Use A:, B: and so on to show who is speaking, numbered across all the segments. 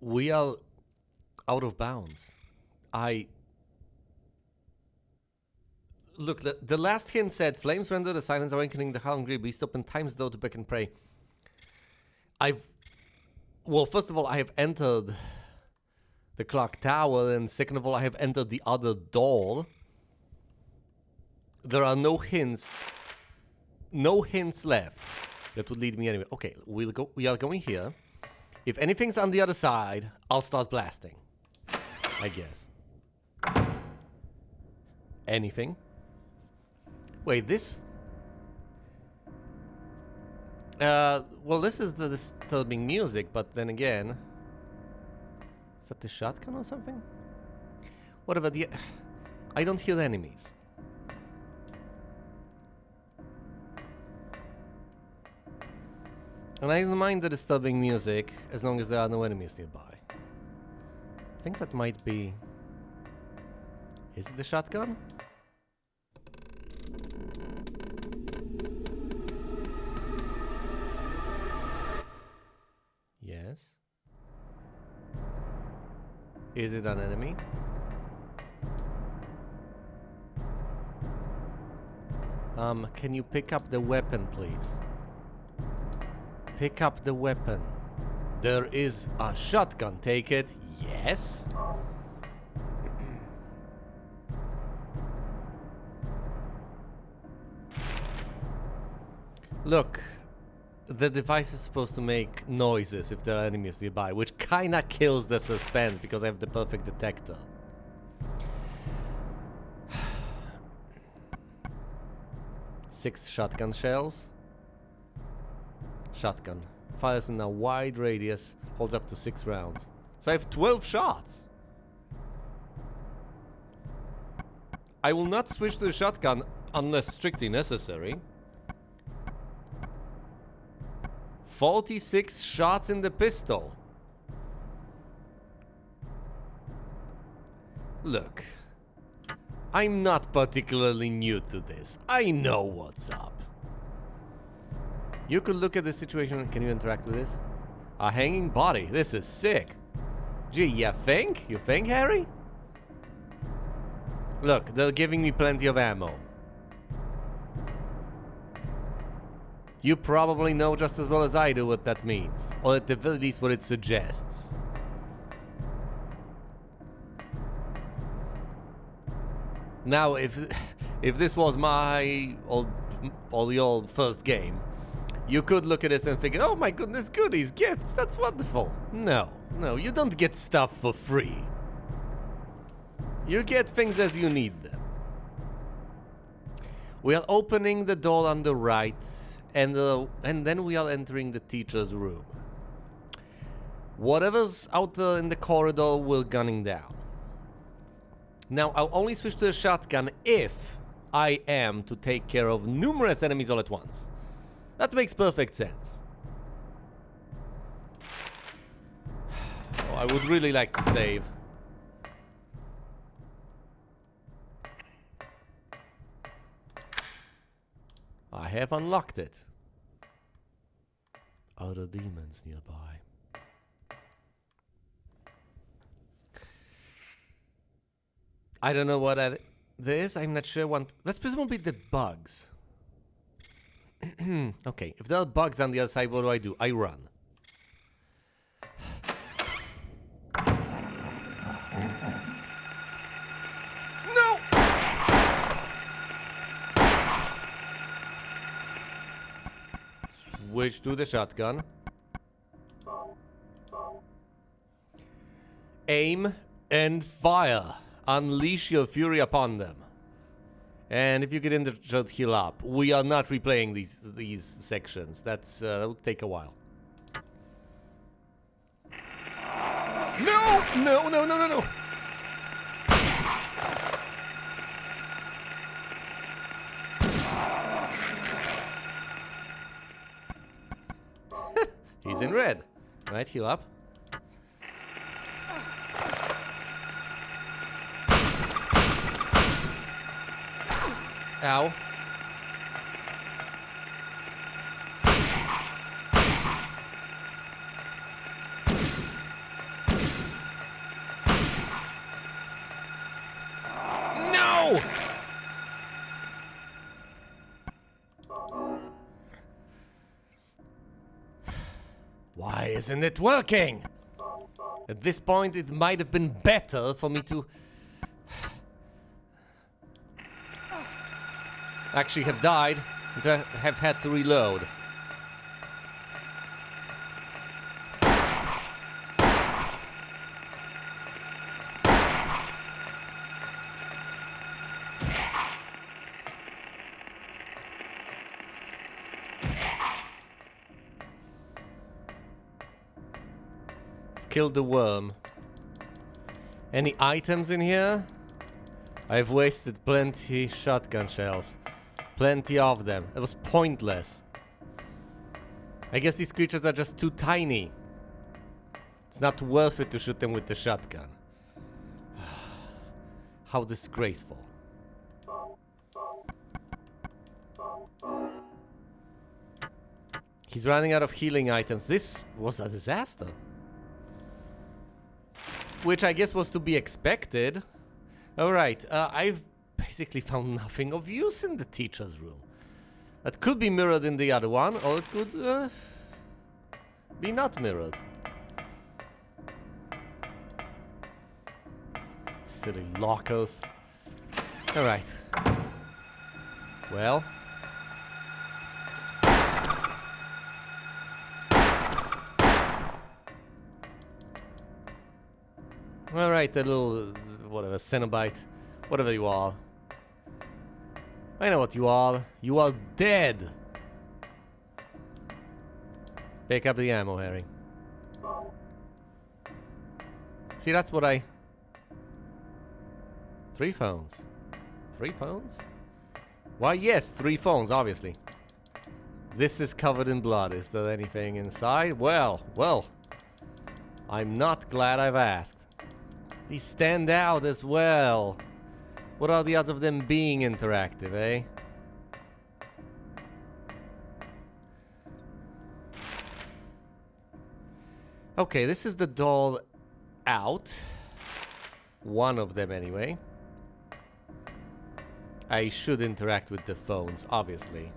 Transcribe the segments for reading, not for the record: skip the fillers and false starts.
A: We are out of bounds. Look, the last hint said, flames render the silence, awakening the hungry beast, open time's door to beck and pray. Well, first of all, I have entered the clock tower, and second of all, I have entered the other door. There are no hints left that would lead me anywhere. Okay, we are going here. If anything's on the other side, I'll start blasting. I guess. Anything? Wait, this... well, this is the disturbing music, but then again... Is that the shotgun or something? Whatever, I don't hear enemies. And I don't mind the disturbing music, as long as there are no enemies nearby. I think that might be... Is it the shotgun? Yes. Is it an enemy? Can you pick up the weapon, please? Pick up the weapon. There is a shotgun, take it. Yes. Look, the device is supposed to make noises if there are enemies nearby, which kinda kills the suspense because I have the perfect detector. Six shotgun shells. Shotgun. Fires in a wide radius, holds up to 6 rounds. So I have 12 shots! I will not switch to the shotgun unless strictly necessary. 46 shots in the pistol. Look, I'm not particularly new to this. I know what's up. You could look at the situation. Can you interact with this? A hanging body. This is sick. Gee, you think? You think, Harry? Look, they're giving me plenty of ammo. You probably know just as well as I do what that means. Or at the very least what it suggests. Now, if this was my or your first game, you could look at this and think, oh my goodness, goodies, gifts, that's wonderful. No, you don't get stuff for free. You get things as you need them. We are opening the door on the right, and then we are entering the teacher's room. Whatever's out there in the corridor will gunning down. Now, I'll only switch to the shotgun if I am to take care of numerous enemies all at once. That makes perfect sense. Oh, I would really like to save. I have unlocked it. Are there demons nearby? I don't know what that is. I'm not sure. That's presumably the bugs. Okay, if there are bugs on the other side, what do? I run. No! Switch to the shotgun. Aim and fire. Unleash your fury upon them. And if you get injured, heal up. We are not replaying these sections. That will take a while. No! He's in red. Right, heal up. Ow. No! Why isn't it working? At this point, it might have been better for me to actually have died and to have had to reload. Killed the worm. Any items in here? I've wasted plenty shotgun shells. Plenty of them. It was pointless. I guess these creatures are just too tiny. It's not worth it to shoot them with the shotgun. How disgraceful. He's running out of healing items. This was a disaster. Which I guess was to be expected. Alright, I've basically found nothing of use in the teacher's room. That could be mirrored in the other one, or it could be not mirrored. Silly lockers. Alright. Well. Alright, that little, whatever, Cenobite, whatever you are. I know what you are. You are dead. Pick up the ammo, Harry. See, that's what I... 3 phones. 3 phones? Why, yes, 3 phones, obviously. This is covered in blood. Is there anything inside? Well. I'm not glad I've asked. These stand out as well. What are the odds of them being interactive, eh? Okay, this is the doll out. One of them, anyway. I should interact with the phones, obviously.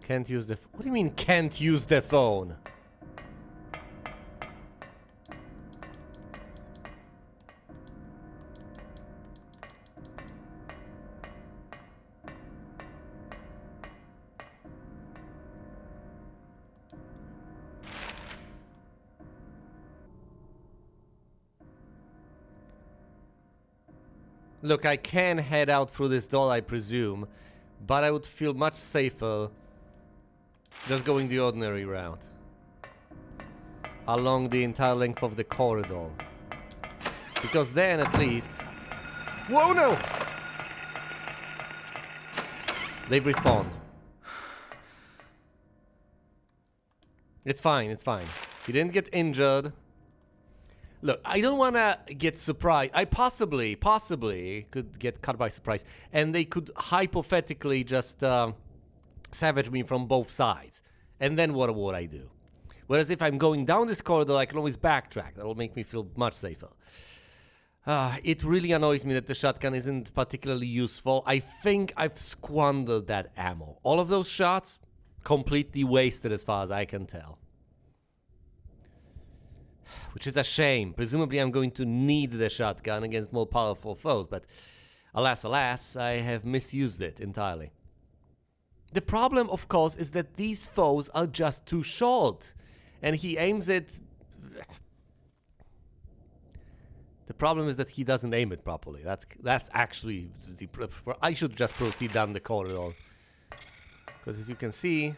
A: Can't use the... What do you mean, can't use the phone? Look, I can head out through this door, I presume, but I would feel much safer just going the ordinary route along the entire length of the corridor, because then at least... Whoa, no! They've respawned. It's fine, it's fine. You didn't get injured. Look, I don't want to get surprised. I possibly could get caught by surprise. And they could hypothetically just savage me from both sides. And then what would I do? Whereas if I'm going down this corridor, I can always backtrack. That'll make me feel much safer. It really annoys me that the shotgun isn't particularly useful. I think I've squandered that ammo. All of those shots, completely wasted as far as I can tell. Which is a shame. Presumably I'm going to need the shotgun against more powerful foes, but alas, alas, I have misused it entirely. The problem, of course, is that these foes are just too short, and he aims it... The problem is that he doesn't aim it properly. That's actually the... I should just proceed down the corridor. Because as you can see...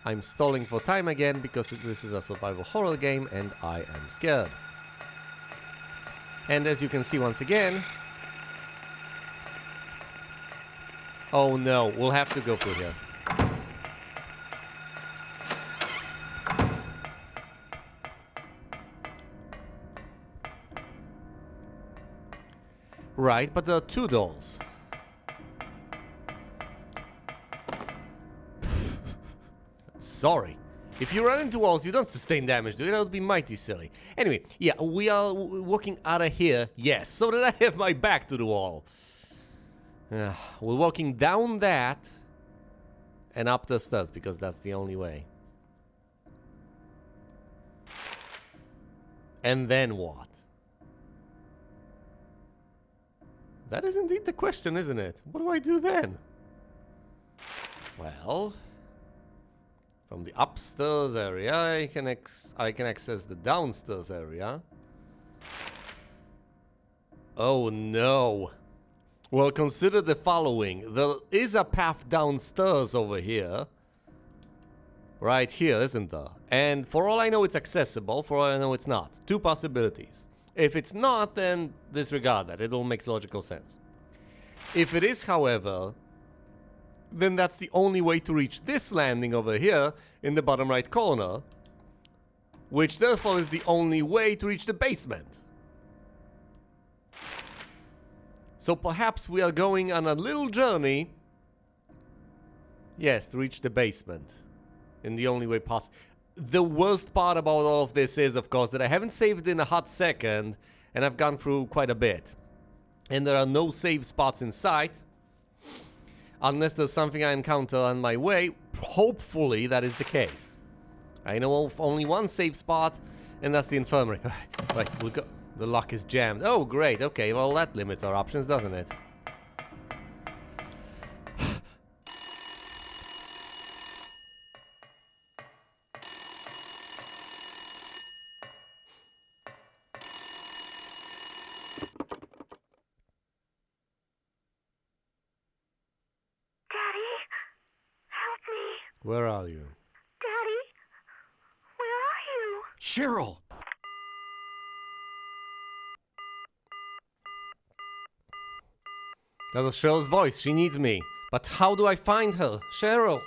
A: I'm stalling for time again because this is a survival horror game and I am scared. And as you can see once again... Oh no, we'll have to go through here. Right, but there are 2 dolls. Sorry. If you run into walls, you don't sustain damage, do you? That would be mighty silly. Anyway, yeah, we are walking out of here. Yes, so that I have my back to the wall. We're walking down that and up the stairs because that's the only way. And then what? That is indeed the question, isn't it? What do I do then? Well, from the upstairs area, I can access the downstairs area. Oh no. Well, consider the following. There is a path downstairs over here. Right here, isn't there? And for all I know, it's accessible. For all I know, it's not. Two possibilities. If it's not, then disregard that. It all makes logical sense. If it is, however, then that's the only way to reach this landing over here in the bottom right corner, which therefore is the only way to reach the basement. So perhaps we are going on a little journey, yes, to reach the basement in the only way possible. The worst part about all of this is, of course, that I haven't saved in a hot second, and I've gone through quite a bit. And there are no save spots in sight, unless there's something I encounter on my way. Hopefully that is the case. I know of only one save spot, and that's the infirmary. Right, we'll go. The lock is jammed. Oh, great. Okay, well, that limits our options, doesn't it? Where are you?
B: Daddy? Where are you?
C: Cheryl!
A: That was Cheryl's voice. She needs me. But how do I find her? Cheryl!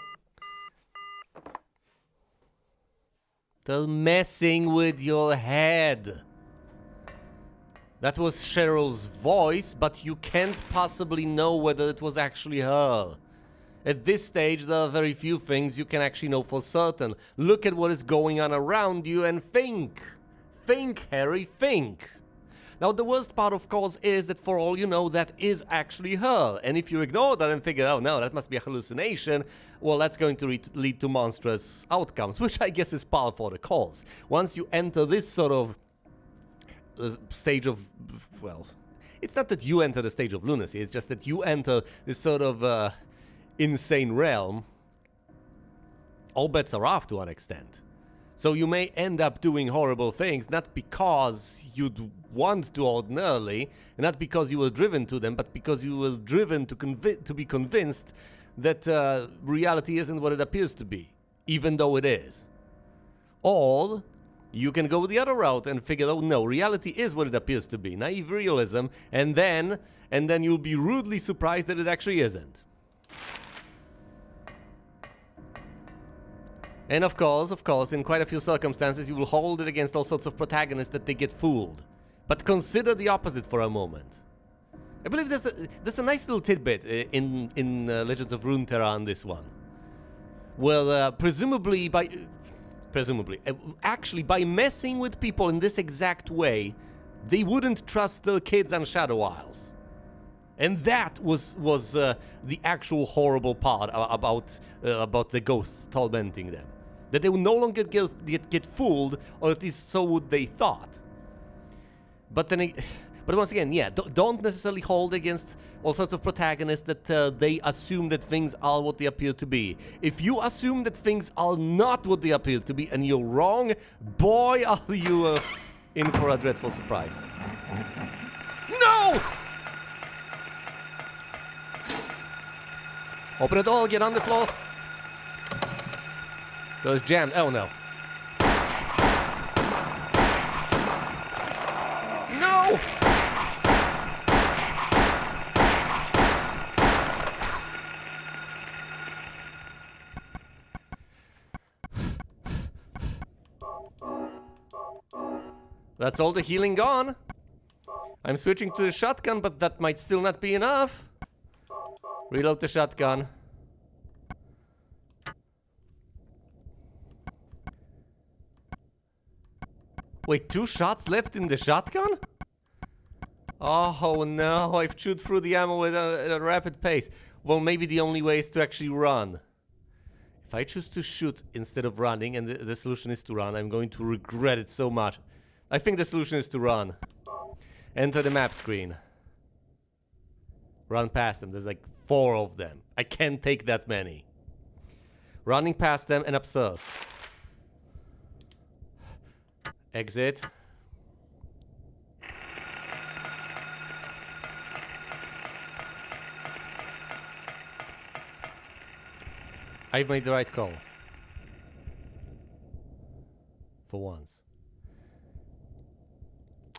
A: They're messing with your head. That was Cheryl's voice, but you can't possibly know whether it was actually her. At this stage, there are very few things you can actually know for certain. Look at what is going on around you and think. Think, Harry, think. Now, the worst part, of course, is that for all you know, that is actually her. And if you ignore that and figure, oh no, that must be a hallucination, well, that's going to lead to monstrous outcomes, which I guess is par for the course. Once you enter this sort of stage of, well, it's not that you enter the stage of lunacy, it's just that you enter this sort of insane realm, all bets are off to an extent. So you may end up doing horrible things, not because you'd want to ordinarily, and not because you were driven to them, but because you were driven to be convinced that reality isn't what it appears to be, even though it is. Or you can go the other route and figure, oh no, reality is what it appears to be, naive realism, and then you'll be rudely surprised that it actually isn't. And of course, in quite a few circumstances, you will hold it against all sorts of protagonists that they get fooled. But consider the opposite for a moment. I believe there's a nice little tidbit in Legends of Runeterra on this one. Well, actually, by messing with people in this exact way, they wouldn't trust their kids on Shadow Isles. And that was the actual horrible part about the ghosts tormenting them. That they would no longer get fooled, or at least so would they thought. But once again, yeah, don't necessarily hold against all sorts of protagonists that they assume that things are what they appear to be. If you assume that things are not what they appear to be and you're wrong, boy, are you in for a dreadful surprise. No! Open the door, get on the floor. Door's jammed. Oh no. No! That's all the healing gone. I'm switching to the shotgun, but that might still not be enough. Reload the shotgun. Wait, 2 shots left in the shotgun? Oh no, I've chewed through the ammo at a rapid pace. Well, maybe the only way is to actually run. If I choose to shoot instead of running, and the solution is to run, I'm going to regret it so much. I think the solution is to run. Enter the map screen. Run past them. There's like 4 of them. I can't take that many. Running past them and upstairs. Exit. I've made the right call. For once.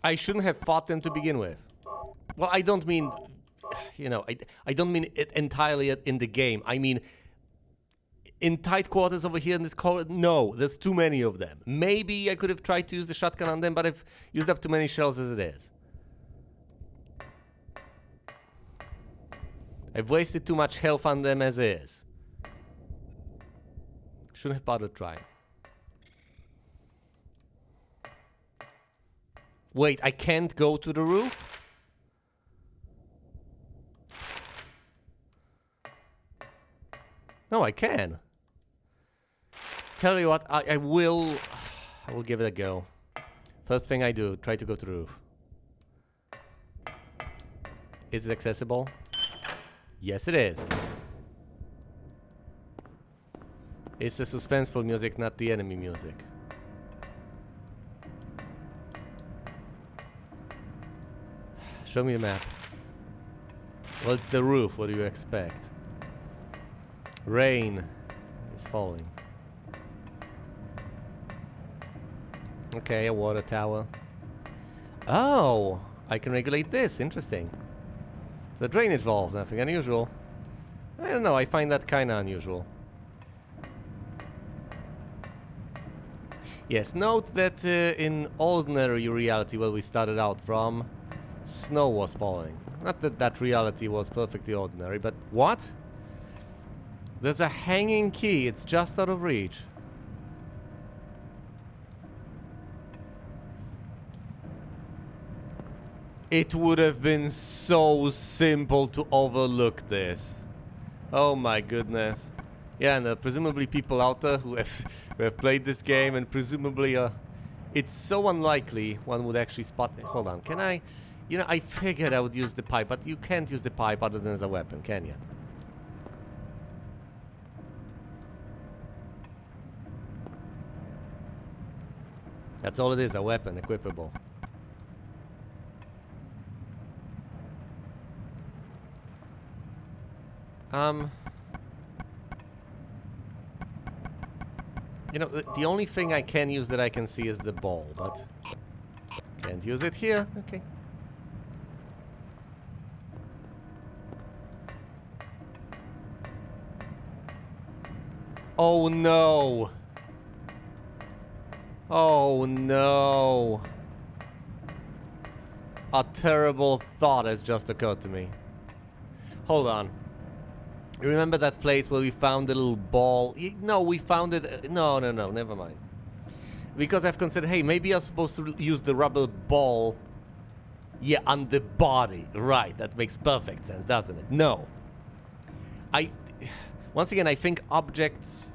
A: I shouldn't have fought them to begin with. Well, I don't mean... You know, I don't mean it entirely in the game. I mean... In tight quarters over here in this corridor, no, there's too many of them. Maybe I could have tried to use the shotgun on them, but I've used up too many shells as it is. I've wasted too much health on them as is. Shouldn't have bothered trying. Wait, I can't go to the roof? No, I can. Tell you what, I will give it a go. First thing I do, try to go to the roof. Is it accessible? Yes, it is. It's the suspenseful music, not the enemy music. Show me the map. Well, it's the roof. What do you expect? Rain is falling. Okay, a water tower. Oh, I can regulate this. Interesting. It's a drainage valve. Nothing unusual. I don't know. I find that kind of unusual. Yes, note that in ordinary reality, where we started out from, snow was falling. Not that that reality was perfectly ordinary, but what? There's a hanging key. It's just out of reach. It would have been so simple to overlook this. Oh my goodness. Yeah, and presumably people out there who have played this game, and presumably it's so unlikely one would actually spot it. Hold on, can I? You know, I figured I would use the pipe, but you can't use the pipe other than as a weapon, can you? That's all it is, a weapon, equipable. You know, the only thing I can use that I can see is the ball, but can't use it here. Okay. Oh no. Oh no. A terrible thought has just occurred to me. Hold on. You remember that place where we found the little ball? No, we found it... No, never mind. Because I've considered, hey, maybe I'm supposed to use the rubber ball... Yeah, on the body. Right, that makes perfect sense, doesn't it? No. Once again, I think objects...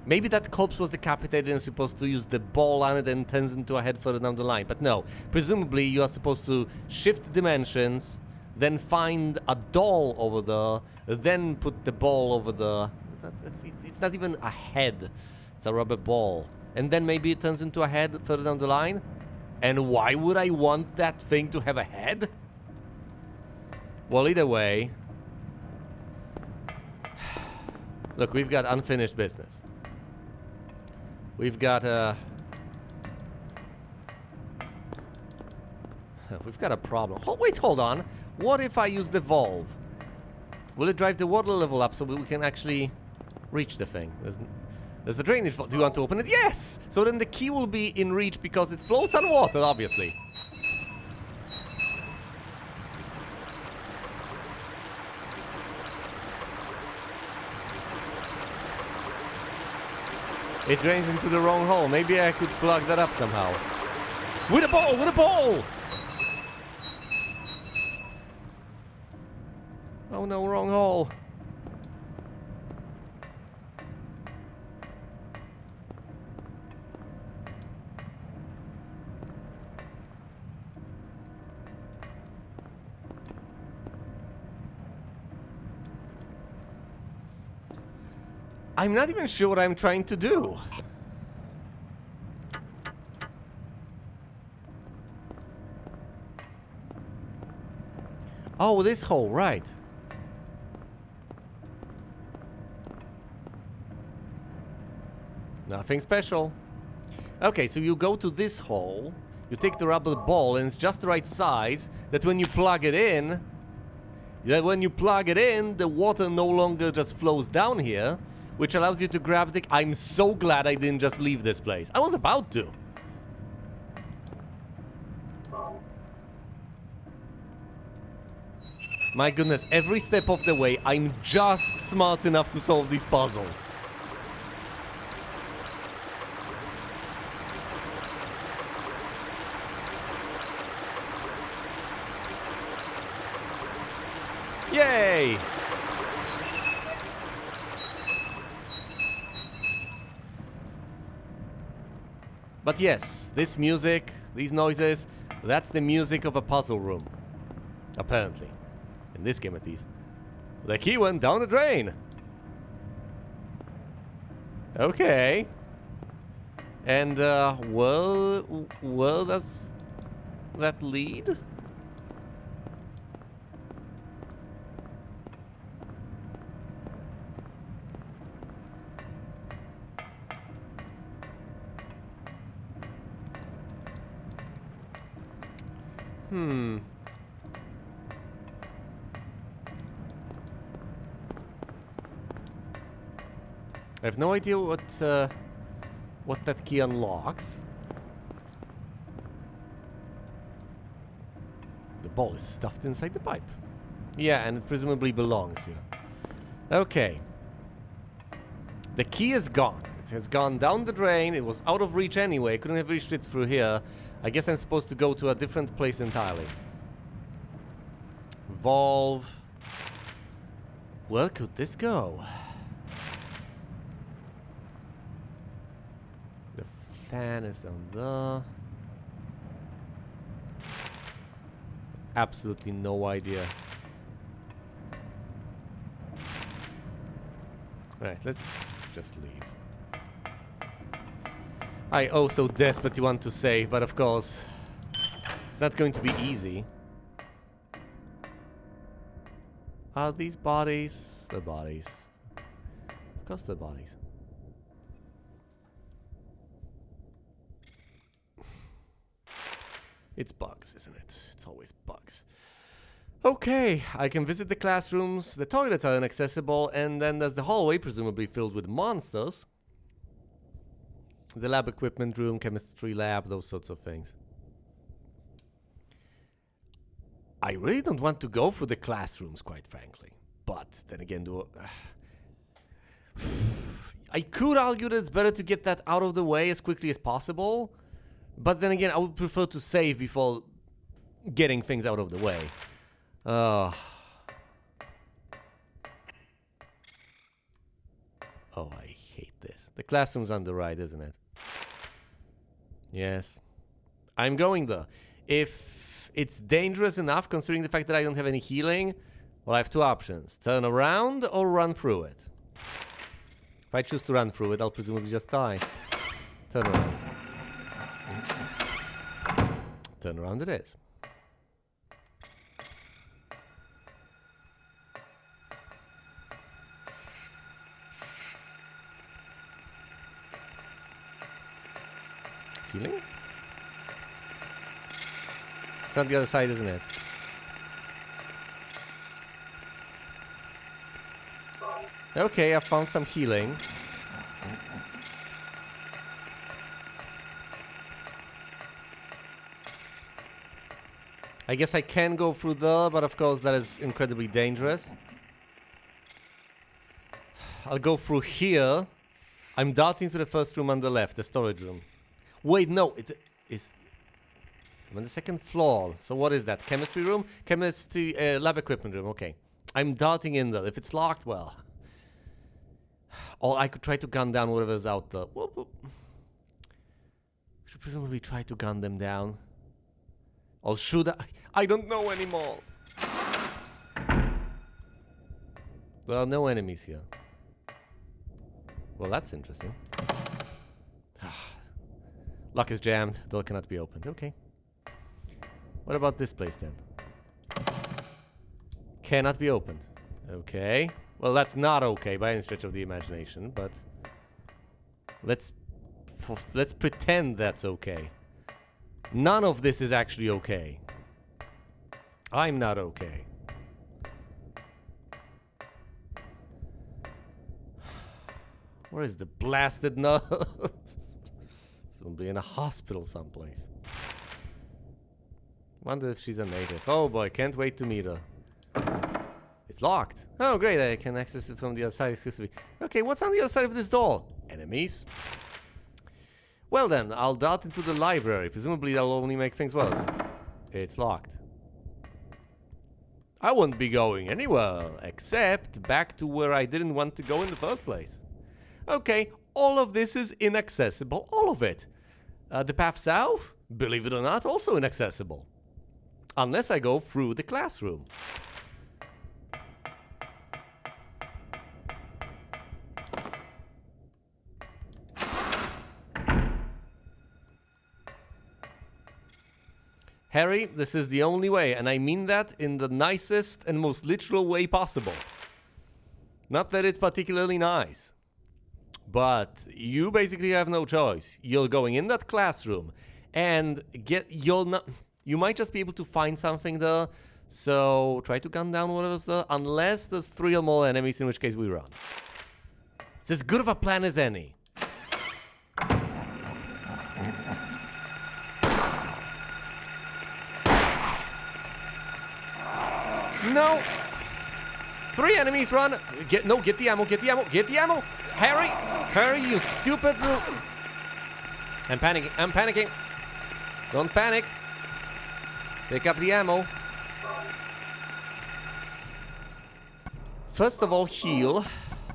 A: Maybe that corpse was decapitated and supposed to use the ball on it and turns into a head further down the line. But no, presumably you are supposed to shift dimensions, then find a doll over there, then put the ball over there. It's not even a head, it's a rubber ball. And then maybe it turns into a head further down the line? And why would I want that thing to have a head? Well, either way... Look, we've got unfinished business. We've got we've got a problem. Oh, wait, hold on. What if I use the valve? Will it drive the water level up so we can actually reach the thing? There's the drainage valve. Do you want to open it? Yes! So then the key will be in reach because it floats on water, obviously. It drains into the wrong hole. Maybe I could plug that up somehow. With a ball! With a ball! Oh no, wrong hole. I'm not even sure what I'm trying to do. Oh, this hole, right. Nothing special. Okay, so you go to this hole, you take the rubber ball, and it's just the right size that when you plug it in, the water no longer just flows down here, which allows you to grab the... I'm so glad I didn't just leave this place. I was about to. My goodness, every step of the way, I'm just smart enough to solve these puzzles. Yay! But yes, this music, these noises, that's the music of a puzzle room. Apparently. In this game at least. The key went down the drain. Okay. And, where does that lead? I have no idea what that key unlocks. The ball is stuffed inside the pipe. Yeah, and it presumably belongs here. Okay. The key is gone. It has gone down the drain. It was out of reach anyway. Couldn't have reached it through here. I guess I'm supposed to go to a different place entirely. Valve. Where could this go? The fan is down there. Absolutely no idea. Right, let's just leave. I also desperately want to save, but of course, it's not going to be easy. Are these bodies? They're bodies. Of course they're bodies. It's bugs, isn't it? It's always bugs. Okay, I can visit the classrooms, the toilets are inaccessible, and then there's the hallway, presumably filled with monsters. The lab equipment room, chemistry lab, those sorts of things. I really don't want to go for the classrooms, quite frankly. But then again, I could argue that it's better to get that out of the way as quickly as possible. But then again, I would prefer to save before getting things out of the way. Oh, I hate this. The classroom's on the right, isn't it? Yes. I'm going there. If it's dangerous enough, considering the fact that I don't have any healing, well, I have two options. Turn around or run through it. If I choose to run through it, I'll presumably just die. Turn around. Turn around it is. Healing? It's on the other side, isn't it? Okay, I found some healing. I guess I can go through there, but of course that is incredibly dangerous. I'll go through here. I'm darting to the first room on the left, the storage room. Wait, no, it is... I'm on the second floor. So what is that? Chemistry room? Chemistry, lab equipment room, okay. I'm darting in there. If it's locked, well... Or I could try to gun down whatever's out there. Should presumably try to gun them down. Or should I? I don't know anymore. There are no enemies here. Well, that's interesting. Lock is jammed. Door cannot be opened. Okay. What about this place then? Cannot be opened. Okay. Well, that's not okay by any stretch of the imagination, but let's pretend that's okay. None of this is actually okay. I'm not okay. Where is the blasted nurse? Someone be in a hospital someplace. Wonder if she's a native. Oh boy, can't wait to meet her. It's locked. Oh great, I can access it from the other side exclusively. Okay, what's on the other side of this door? Enemies? Well then, I'll dart into the library. Presumably that'll only make things worse. It's locked. I won't be going anywhere, except back to where I didn't want to go in the first place. Okay, all of this is inaccessible. All of it. The path south, believe it or not, also inaccessible. Unless I go through the classroom. Harry, this is the only way, and I mean that in the nicest and most literal way possible. Not that it's particularly nice. But you basically have no choice. You're going in that classroom and you might just be able to find something there. So try to gun down whatever's there, unless there's 3 or more enemies, in which case we run. It's as good of a plan as any. No! 3 enemies, run! Get the ammo, get the ammo, get the ammo! Harry! Harry, you stupid little... I'm panicking. Don't panic. Pick up the ammo. First of all, heal.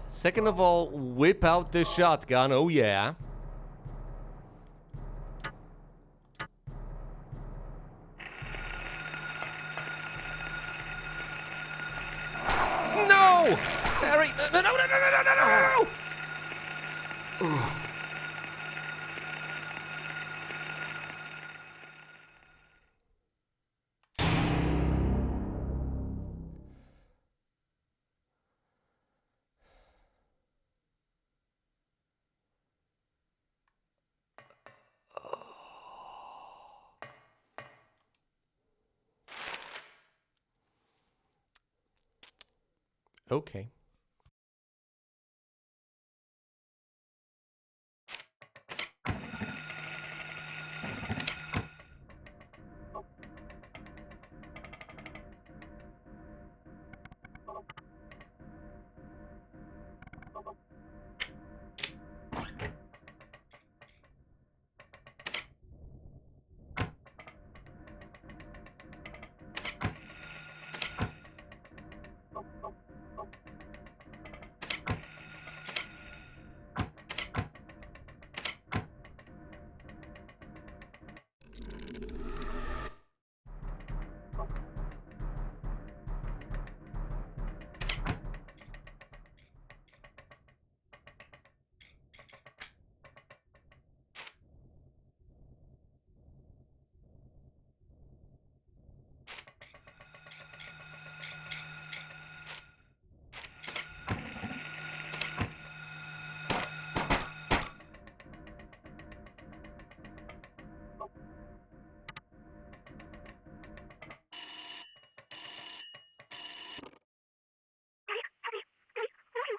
A: Second of all, whip out the shotgun, oh yeah. No! Harry, no! Okay.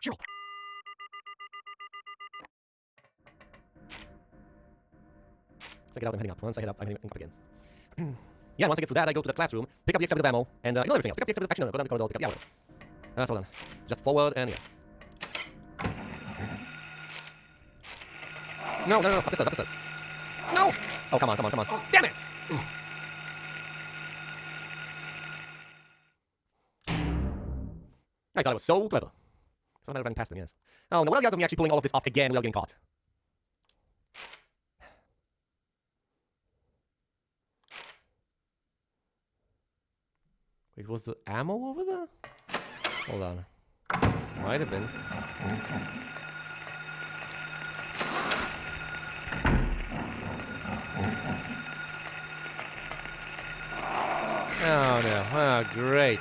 B: Sure.
A: Once I get out, I'm heading up. Once I head up, I'm heading up again. Yeah, once I get through that, I go to the classroom, pick up the extra bit of ammo, and ignore everything else. Pick up the extra bit of action, go down the corridor, pick up the ammo. So hold on. Just forward, and yeah. No, no, no, up the stairs, up the stairs. No! Oh, come on, come on, come on. Damn it! I thought it was so clever. So I might have run past them, yes. Oh no, what are the odds of me actually pulling all of this off again without getting caught? Wait, was the ammo over there? Hold on. Might have been. Oh no. Oh, great.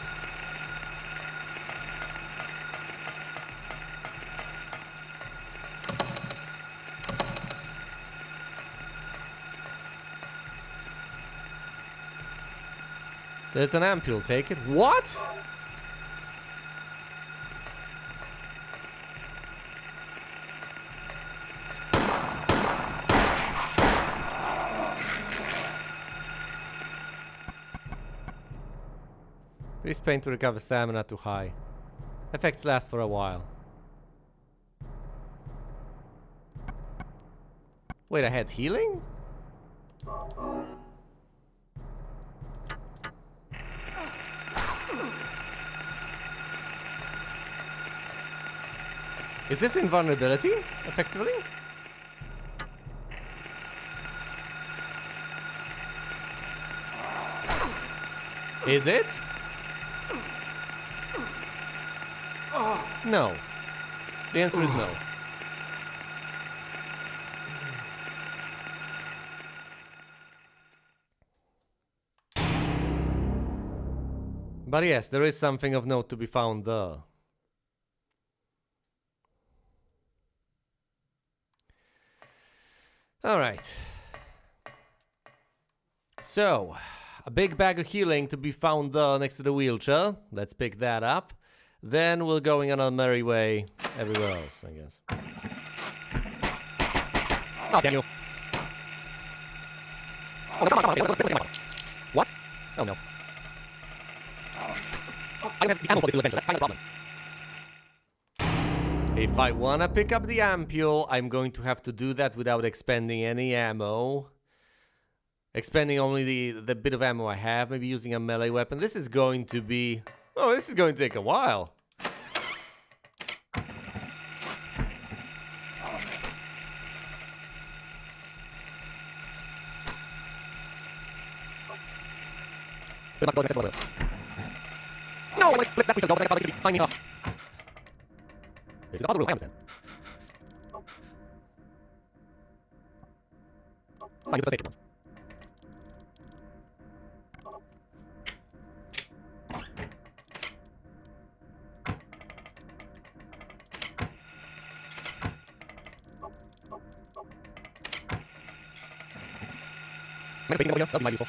A: There's an ampule, take it. What? Increase pain to recover stamina too high. Effects last for a while. Wait, I had healing? Is this invulnerability, effectively? Is it? No. The answer is no. But yes, there is something of note to be found there. Alright. So, a big bag of healing to be found there next to the wheelchair. Let's pick that up. Then we're going on our merry way everywhere else, I guess. Oh, damn you. Oh, no, come on, come on. What? Oh, no. I don't have the ammo for this little adventure, that's kind of a problem. If I want to pick up the ampule, I'm going to have to do that without expending any ammo. Expending only the bit of ammo I have, maybe using a melee weapon. This is going to be... Oh, this is going to take a while. No, like, flip that we can go, but I thought it could be finding off. This is the puzzle room, I understand. Fine, use the safety ones. Am I speaking over here? That'd be mighty useful.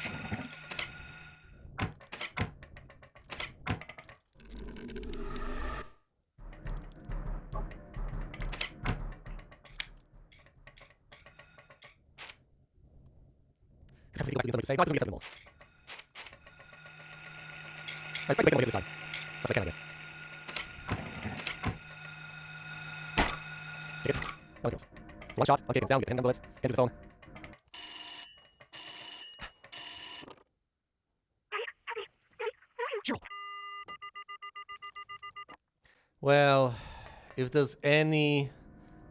A: Say, not to get more. I expect to make on the other side. Plus I can, I guess. Take it. How it goes. So one shot, one kick, it's down, get the handgun bullets, get to the phone. Cheryl. Well, if there's any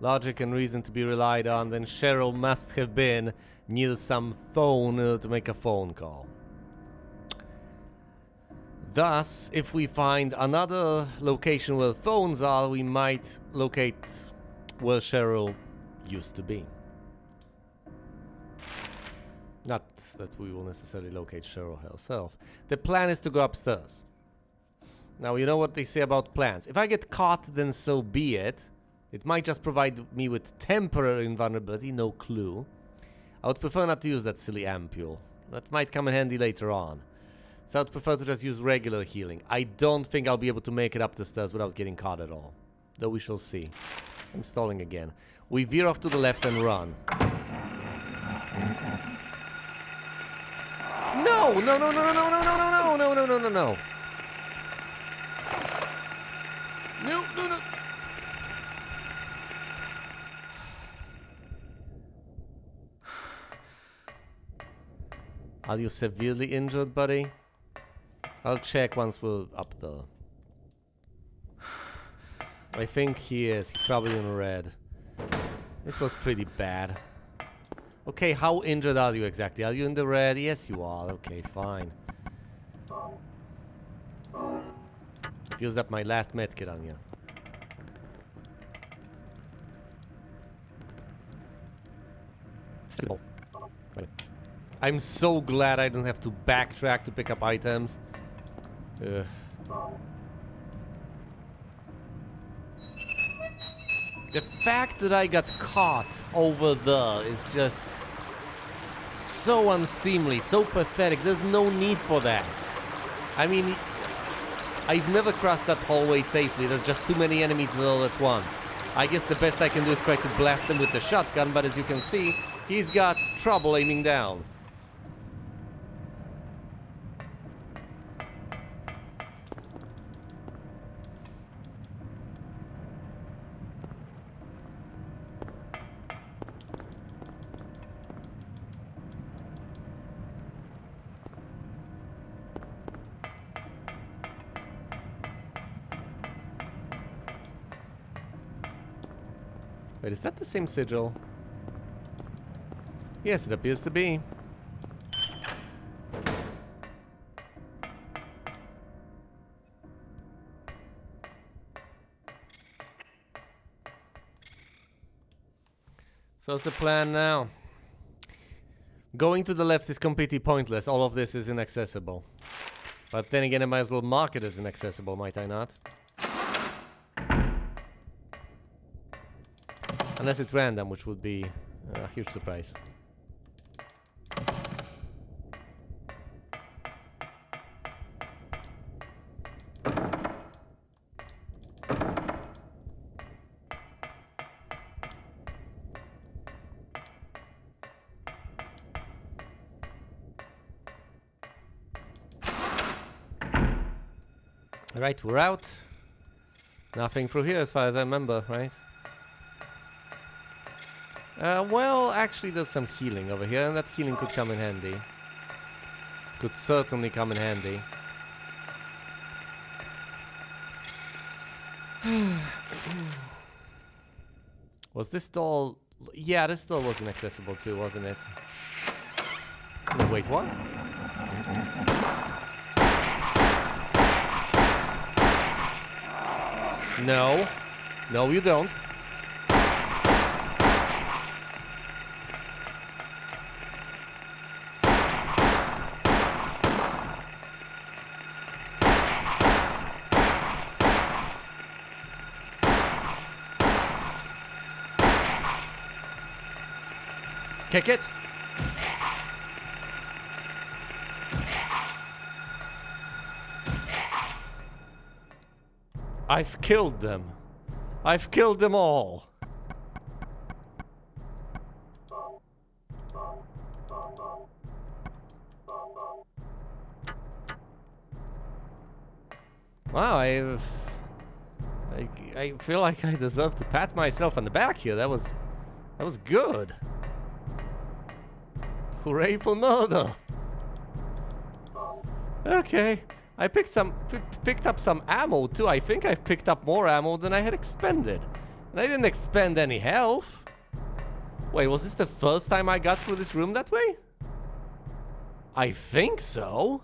A: logic and reason to be relied on, then Cheryl must have been near some phone to make a phone call. Thus, if we find another location where phones are, we might locate where Cheryl used to be. Not that we will necessarily locate Cheryl herself. The plan is to go upstairs. Now, you know what they say about plans. If I get caught, then so be it. It might just provide me with temporary invulnerability, no clue. I would prefer not to use that silly ampule. That might come in handy later on. So I would prefer to just use regular healing. I don't think I'll be able to make it up the stairs without getting caught at all. Though we shall see. I'm stalling again. We veer off to the left and run. No! No, no, no, no, no, no, no, no, no, no, no, no, no. No, no, no. Are you severely injured, buddy? I'll check once we're up there. I think he is. He's probably in red. This was pretty bad. Okay, how injured are you exactly? Are you in the red? Yes, you are. Okay, fine. I've used up my last medkit on you. I'm so glad I don't have to backtrack to pick up items. Ugh. The fact that I got caught over there is just so unseemly, so pathetic. There's no need for that. I mean, I've never crossed that hallway safely. There's just too many enemies there at once. I guess the best I can do is try to blast them with the shotgun, but as you can see, he's got trouble aiming down. Wait, is that the same sigil? Yes, it appears to be. So what's the plan now? Going to the left is completely pointless. All of this is inaccessible. But then again, I might as well mark it as inaccessible, might I not? Unless it's random, which would be a huge surprise. Alright, we're out. Nothing through here as far as I remember, right? Well, actually there's some healing over here, and that healing could come in handy. Could certainly come in handy. Was this door... Yeah, this door was inaccessible too, wasn't it? No, wait, what? No. No, you don't. Kick it. I've killed them. I've killed them all. Wow, I feel like I deserve to pat myself on the back here. That was good. Hooray for murder. Okay. I picked up some ammo too. I think I've picked up more ammo than I had expended. And I didn't expend any health. Wait, was this the first time I got through this room that way? I think so.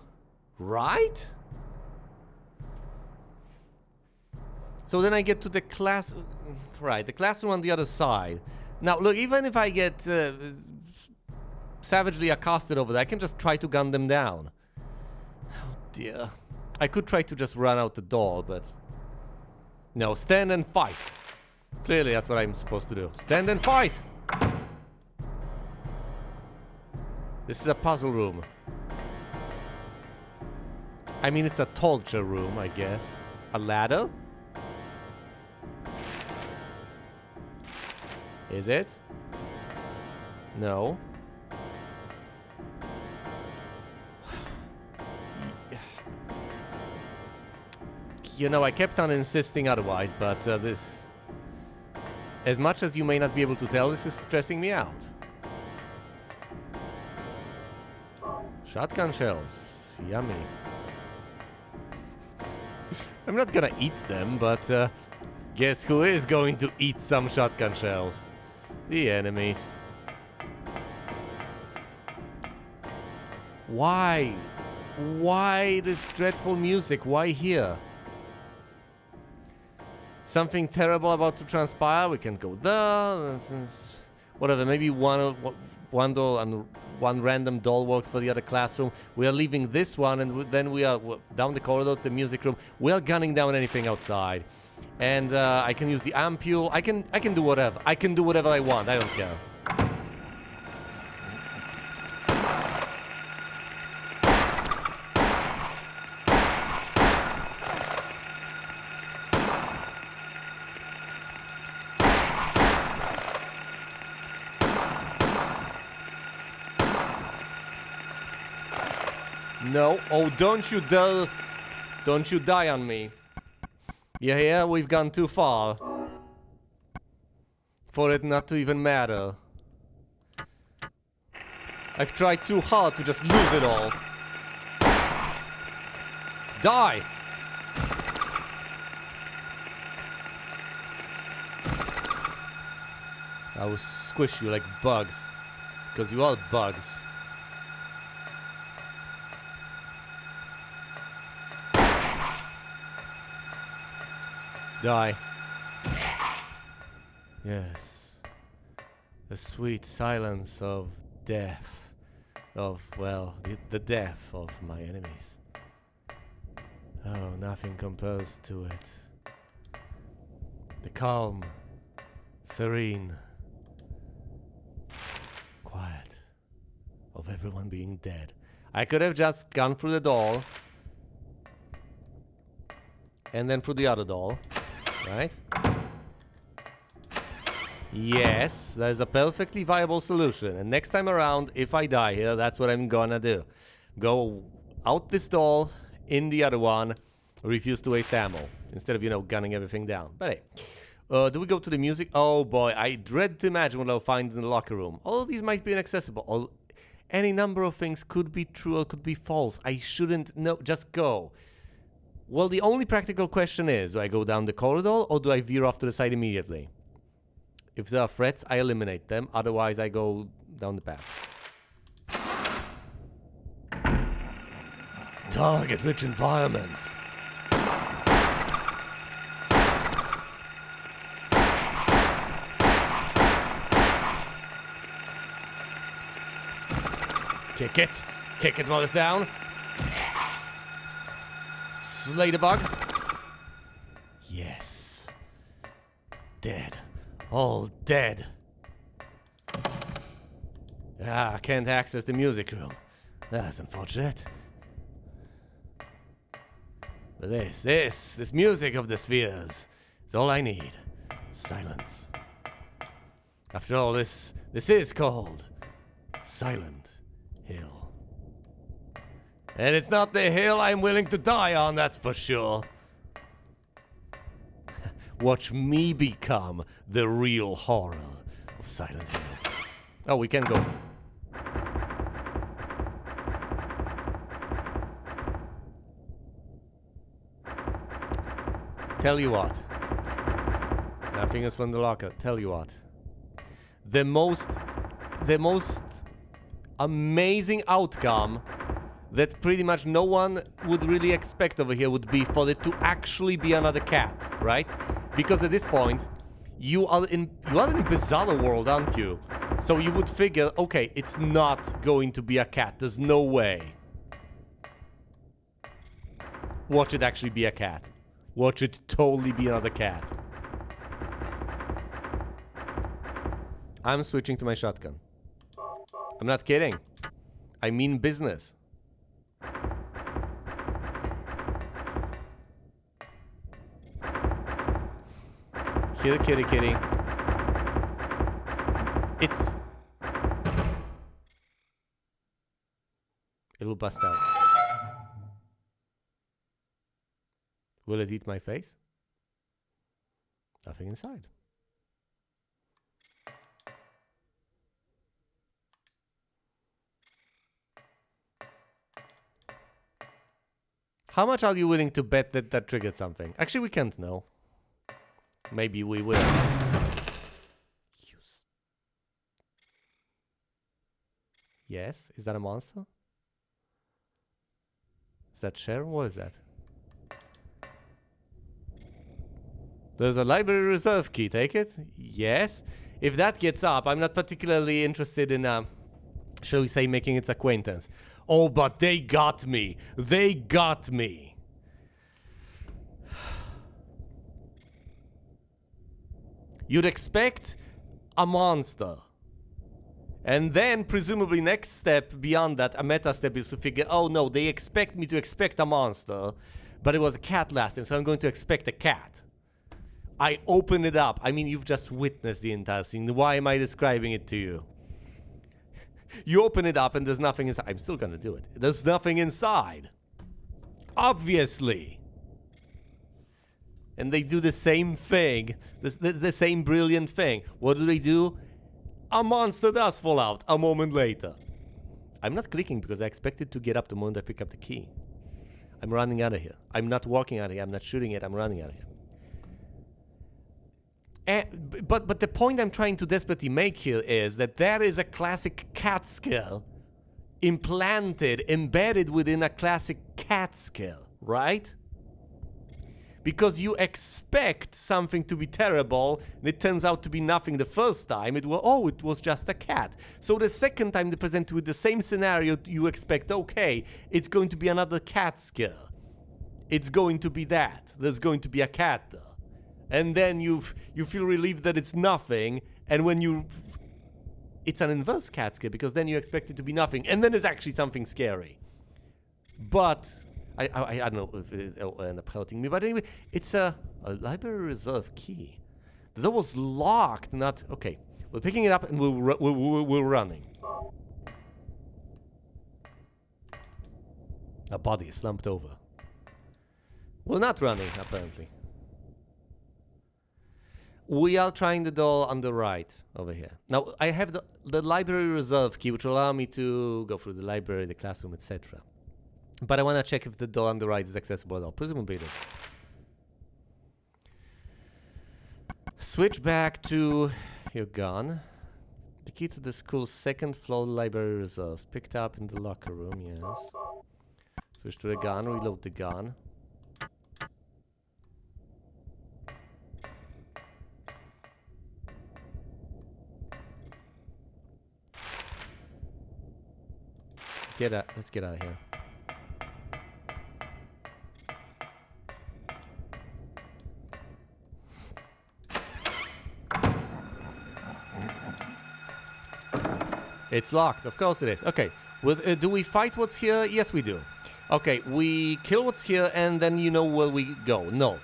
A: Right? So then I get to the class... Right, the classroom on the other side. Now, look, even if I get savagely accosted over there, I can just try to gun them down. Oh, dear. I could try to just run out the door, but... No, stand and fight. Clearly, that's what I'm supposed to do. Stand and fight! This is a puzzle room. I mean, it's a torture room, I guess. A ladder? Is it? No. You know, I kept on insisting otherwise, but this... As much as you may not be able to tell, this is stressing me out. Shotgun shells. Yummy. I'm not gonna eat them, but guess who is going to eat some shotgun shells? The enemies. Why? Why this dreadful music? Why here? Something terrible about to transpire? We can go there. Whatever, maybe one door and one random doll works for the other classroom. We are leaving this one and then we are down the corridor to the music room. We are gunning down anything outside. And I can use the ampule. I can do whatever. I can do whatever I want. I don't care. No. Oh, don't you dare. Don't you die on me. You hear? We've gone too far. For it not to even matter. I've tried too hard to just lose it all. Die! I will squish you like bugs. Because you are bugs. Die. Yes. The sweet silence of death. Of, well, the death of my enemies. Oh, nothing compares to it. The calm, serene, quiet of everyone being dead. I could have just gone through the door. And then through the other door. Right? Yes, that is a perfectly viable solution. And next time around, if I die here, that's what I'm gonna do. Go out this door, in the other one, refuse to waste ammo. Instead of, you know, gunning everything down. But hey, do we go to the music? Oh boy, I dread to imagine what I'll find in the locker room. All of these might be inaccessible. Any number of things could be true or could be false. I shouldn't know. Just go. Well, the only practical question is, do I go down the corridor or do I veer off to the side immediately? If there are threats, I eliminate them. Otherwise, I go down the path. Target-rich environment. Kick it. Kick it while it's down. Slay the bug. Yes. Dead. All dead. Ah, I can't access the music room. That's unfortunate. But this music of the spheres is all I need. Silence. After all, this is called Silent Hill. And it's not the hill I'm willing to die on, that's for sure. Watch me become the real horror of Silent Hill. Oh, we can go. Tell you what. Nothing is from the locker. Tell you what. The most amazing outcome that pretty much no one would really expect over here would be for it to actually be another cat, right? Because at this point, you are in bizarre world, aren't you? So you would figure, okay, it's not going to be a cat. There's no way. Watch it actually be a cat. Watch it totally be another cat. I'm switching to my shotgun. I'm not kidding. I mean business. Here, kitty, kitty. It'll bust out. Will it eat my face? Nothing inside. How much are you willing to bet that that triggered something? Actually, we can't know. Maybe we will. Yes? Is that a monster? Is that Sharon? What is that? There's a library reserve key. Take it? Yes. If that gets up, I'm not particularly interested in, shall we say, making its acquaintance. Oh, but they got me. They got me. You'd expect a monster. And then, presumably, next step beyond that, a meta step is to figure, oh no, they expect me to expect a monster, but it was a cat last time, so I'm going to expect a cat. I open it up. I mean, you've just witnessed the entire scene. Why am I describing it to you? You open it up and there's nothing inside. I'm still gonna do it. There's nothing inside. Obviously. And they do the same thing. The same brilliant thing. What do? A monster does fall out a moment later. I'm not clicking because I expected to get up the moment I pick up the key. I'm running out of here. I'm not walking out of here. I'm not shooting it. I'm running out of here. But the point I'm trying to desperately make here is that there is a classic cat skill implanted, embedded within a classic cat skill, right? Because you expect something to be terrible, and it turns out to be nothing the first time. It was just a cat. So the second time they present you with the same scenario, you expect, okay, it's going to be another cat skill. It's going to be that. There's going to be a cat there. And then you feel relieved that it's nothing, and when it's an inverse cat skill, because then you expect it to be nothing, and then it's actually something scary. But I don't know if it'll end up hurting me, but anyway, it's a library reserve key. The door was locked, not... Okay, we're picking it up and we're running. A body is slumped over. We're not running, apparently. We are trying the door on the right over here. Now, I have the library reserve key, which will allow me to go through the library, the classroom, etc. But I want to check if the door on the right is accessible at all. Presumably it is. Switch back to your gun. The key to the school's second floor library reserves. Picked up in the locker room, yes. Switch to the gun, reload the gun. Let's get out of here. It's locked. Of course it is. Okay. Well, do we fight what's here? Yes, we do. Okay, we kill what's here, and then you know where we go. North.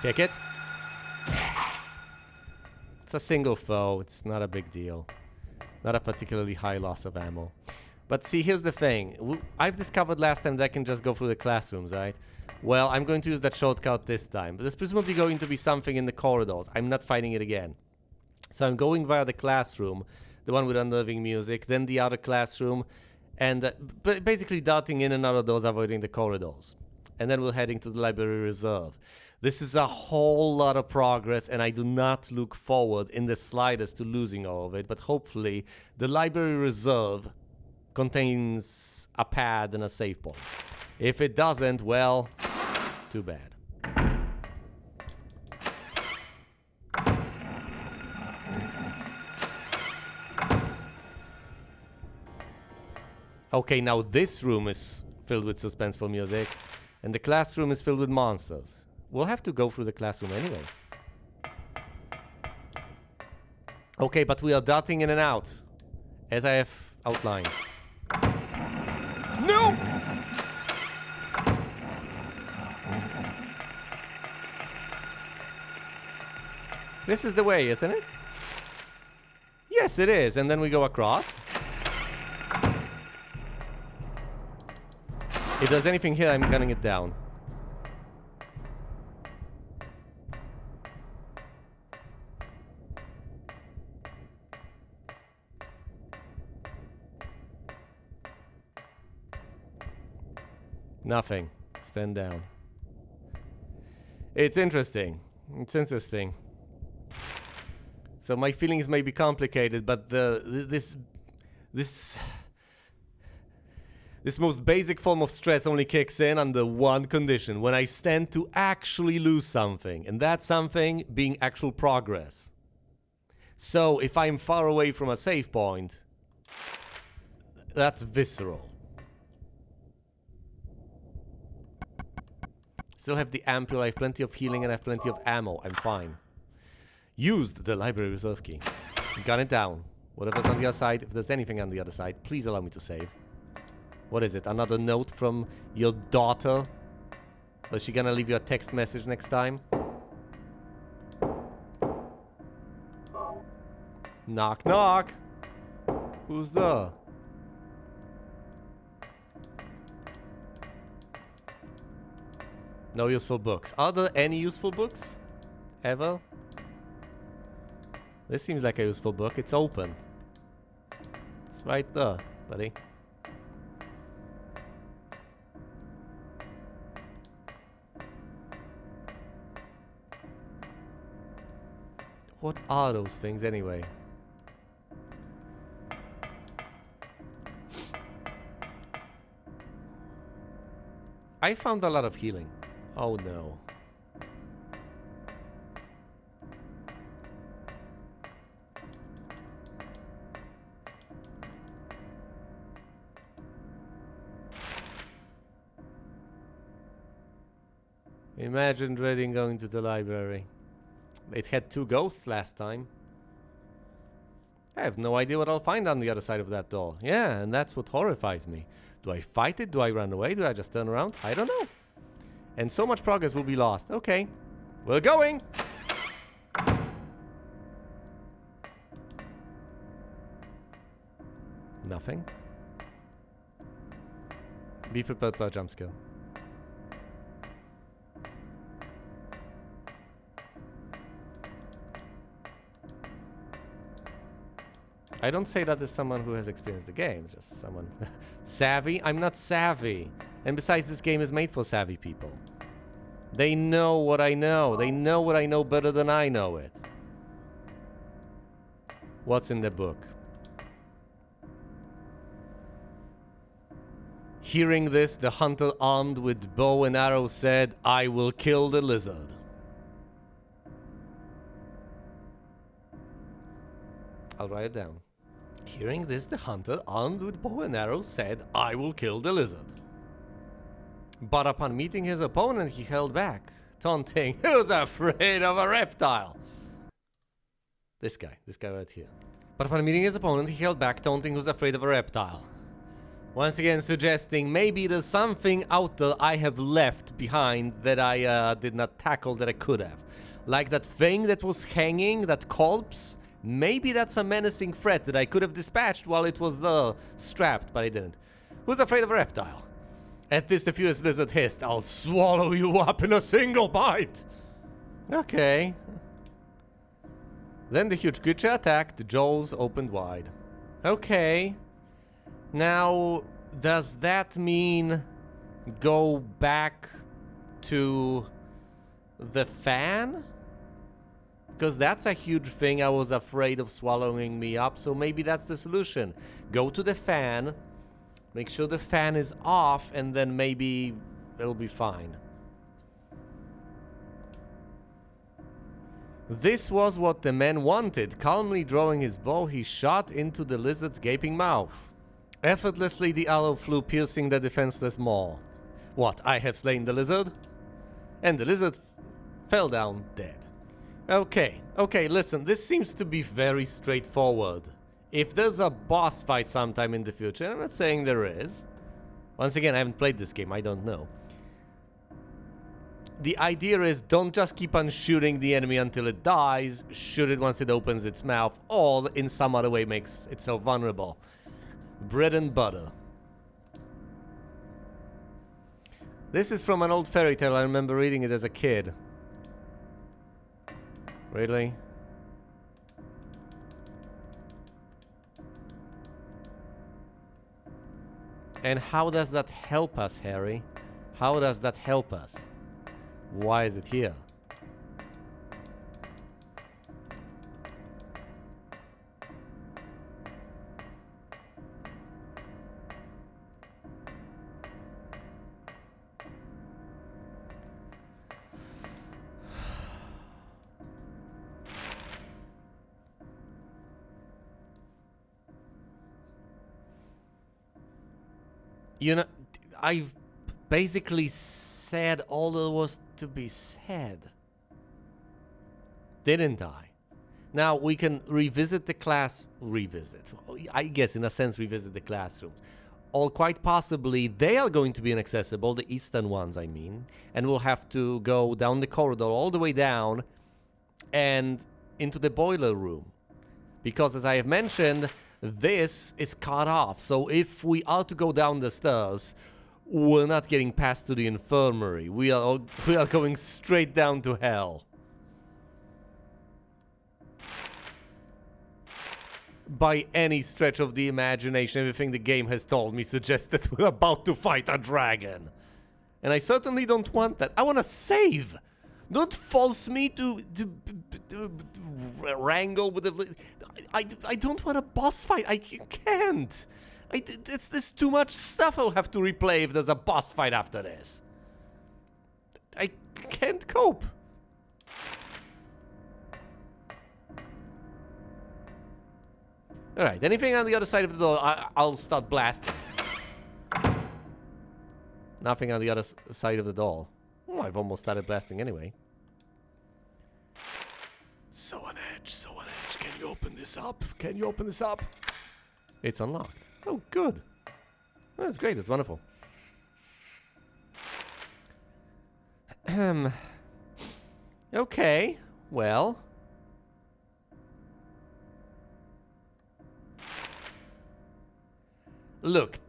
A: Pick it. It's a single foe. It's not a big deal. Not a particularly high loss of ammo. But see, here's the thing. I've discovered last time that I can just go through the classrooms, right? Well, I'm going to use that shortcut this time. But there's presumably going to be something in the corridors. I'm not fighting it again. So I'm going via the classroom, the one with unnerving music, then the other classroom, and basically darting in and out of those, avoiding the corridors. And then we're heading to the library reserve. This is a whole lot of progress, and I do not look forward in the slightest to losing all of it, but hopefully the library reserve contains a pad and a save point. If it doesn't, well, too bad. Okay, now this room is filled with suspenseful music, and the classroom is filled with monsters. We'll have to go through the classroom anyway. Okay, but we are darting in and out, as I have outlined. No! This is the way, isn't it? Yes, it is. And then we go across. If there's anything here, I'm gunning it down. Nothing. Stand down. It's interesting. It's interesting. So my feelings may be complicated, but this most basic form of stress only kicks in under one condition: when I stand to actually lose something, and that something being actual progress. So if I'm far away from a save point, that's visceral. Still have the ampule, I have plenty of healing, and I have plenty of ammo. I'm fine. Used the library reserve key. Gun it down. Whatever's on the other side, if there's anything on the other side, please allow me to save. What is it? Another note from your daughter? Was she gonna leave you a text message next time? Knock, knock! Who's there? No useful books. Are there any useful books? Ever? This seems like a useful book. It's open. It's right there, buddy. What are those things anyway? I found a lot of healing. Oh no. Imagine dreading going to the library. It had 2 ghosts last time. I have no idea what I'll find on the other side of that door. Yeah, and that's what horrifies me. Do I fight it? Do I run away? Do I just turn around? I don't know. And so much progress will be lost. Okay. We're going! Nothing. Be prepared for a jump scare. I don't say that as someone who has experienced the game, just someone savvy. I'm not savvy. And besides, this game is made for savvy people. They know what I know. They know what I know better than I know it. What's in the book? Hearing this, the hunter armed with bow and arrow said, "I will kill the lizard." I'll write it down. Hearing this, the hunter, armed with bow and arrow, said, "I will kill the lizard." But upon meeting his opponent, he held back, taunting, "Who's afraid of a reptile?" This guy right here. But upon meeting his opponent, he held back, taunting, "Who's afraid of a reptile?" Once again suggesting maybe there's something out there I have left behind that I did not tackle that I could have. Like that thing that was hanging, that corpse. Maybe that's a menacing threat that I could have dispatched while it was there, strapped, but I didn't. Who's afraid of a reptile? At this, the furious lizard hissed, "I'll swallow you up in a single bite!" Okay. Then the huge creature attacked, the jaws opened wide. Okay. Now, does that mean go back to the fan? Because that's a huge thing. I was afraid of swallowing me up, so maybe that's the solution. Go to the fan, make sure the fan is off, and then maybe it'll be fine. This was what the man wanted. Calmly drawing his bow, he shot into the lizard's gaping mouth. Effortlessly, the arrow flew, piercing the defenseless maw. What, I have slain the lizard? And the lizard fell down dead. Okay, listen, this seems to be very straightforward. If there's a boss fight sometime in the future, I'm not saying there is. Once again, I haven't played this game, I don't know. The idea is don't just keep on shooting the enemy until it dies, shoot it once it opens its mouth, or in some other way makes itself vulnerable. Bread and butter. This is from an old fairy tale. I remember reading it as a kid. Really? And how does that help us, Harry? How does that help us? Why is it here? You know, I've basically said all there was to be said. Didn't I? Now we can revisit the class... I guess in a sense revisit the classrooms. Or quite possibly they are going to be inaccessible, the eastern ones I mean. And we'll have to go down the corridor all the way down and into the boiler room. Because as I have mentioned, this is cut off. So if we are to go down the stairs, we're not getting past to the infirmary. We are going straight down to hell. By any stretch of the imagination, everything the game has told me suggests that we're about to fight a dragon. And I certainly don't want that. I want to save. Don't force me to wrangle with the... I don't want a boss fight. I can't. There's too much stuff I'll have to replay if there's a boss fight after this. I can't cope. Alright, anything on the other side of the door, I'll start blasting. Nothing on the other side of the door. Oh, I've almost started blasting anyway. So on edge. Can you open this up? Can you open this up? It's unlocked. Oh, good. That's great. That's wonderful. Okay. Well. Look,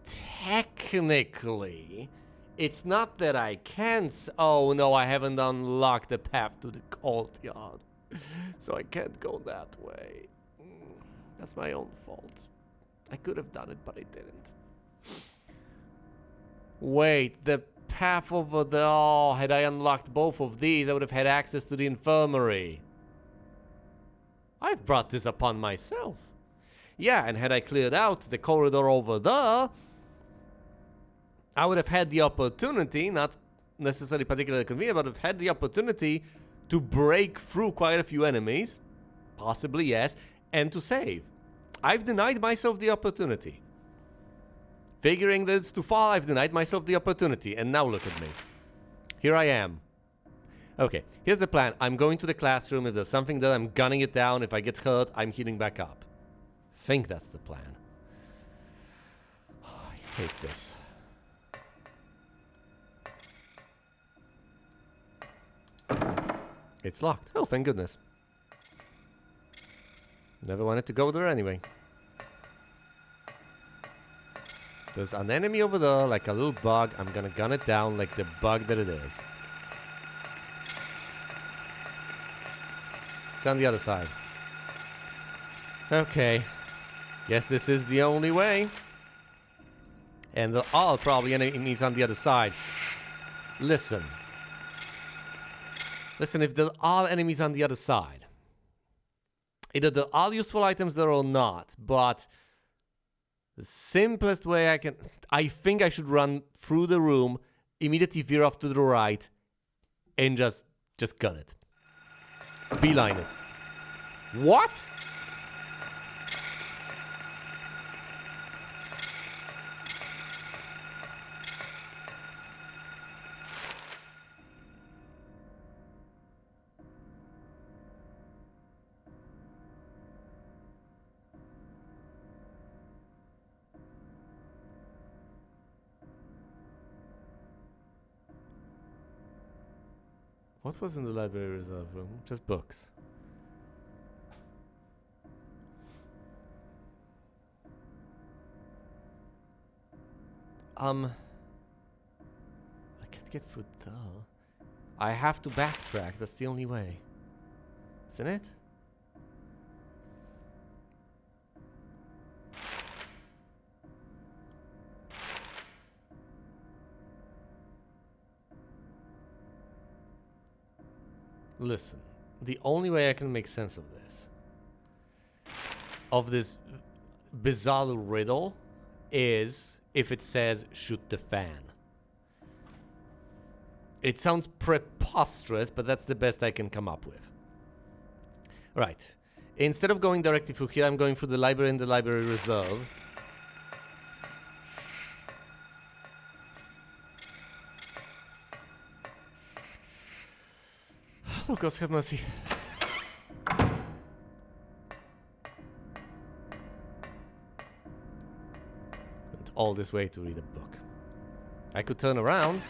A: technically, it's not that I can't... Oh, no, I haven't unlocked the path to the courtyard. So I can't go that way. That's my own fault. I could have done it, but I didn't. Wait, the path over there... Oh, had I unlocked both of these, I would have had access to the infirmary. I've brought this upon myself. Yeah, and had I cleared out the corridor over there, I would have had the opportunity, not necessarily particularly convenient, but I've had the opportunity to break through quite a few enemies, possibly, yes, and to save. I've denied myself the opportunity. Figuring that it's too far, I've denied myself the opportunity, and now look at me. Here I am. Okay, here's the plan. I'm going to the classroom. If there's something there, I'm gunning it down. If I get hurt, I'm healing back up. Think that's the plan. Oh, I hate this. It's locked. Oh, thank goodness. Never wanted to go there anyway. There's an enemy over there, like a little bug. I'm gonna gun it down like the bug that it is. It's on the other side. Okay. Guess this is the only way. And there are probably enemies on the other side. Listen. Listen, if there are enemies on the other side, either there are useful items there or not, but the simplest way I think I should run through the room, immediately veer off to the right, and just gun it. Just beeline it. What? What was in the library reserve room? Just books. I can't get through there. I have to backtrack. That's the only way. Isn't it? Listen, the only way I can make sense of this bizarre riddle, is if it says shoot the fan. It sounds preposterous, but that's the best I can come up with. Right. Instead of going directly through here, I'm going through the library and the library reserve. Oh, God, have mercy. Went all this way to read a book. I could turn around.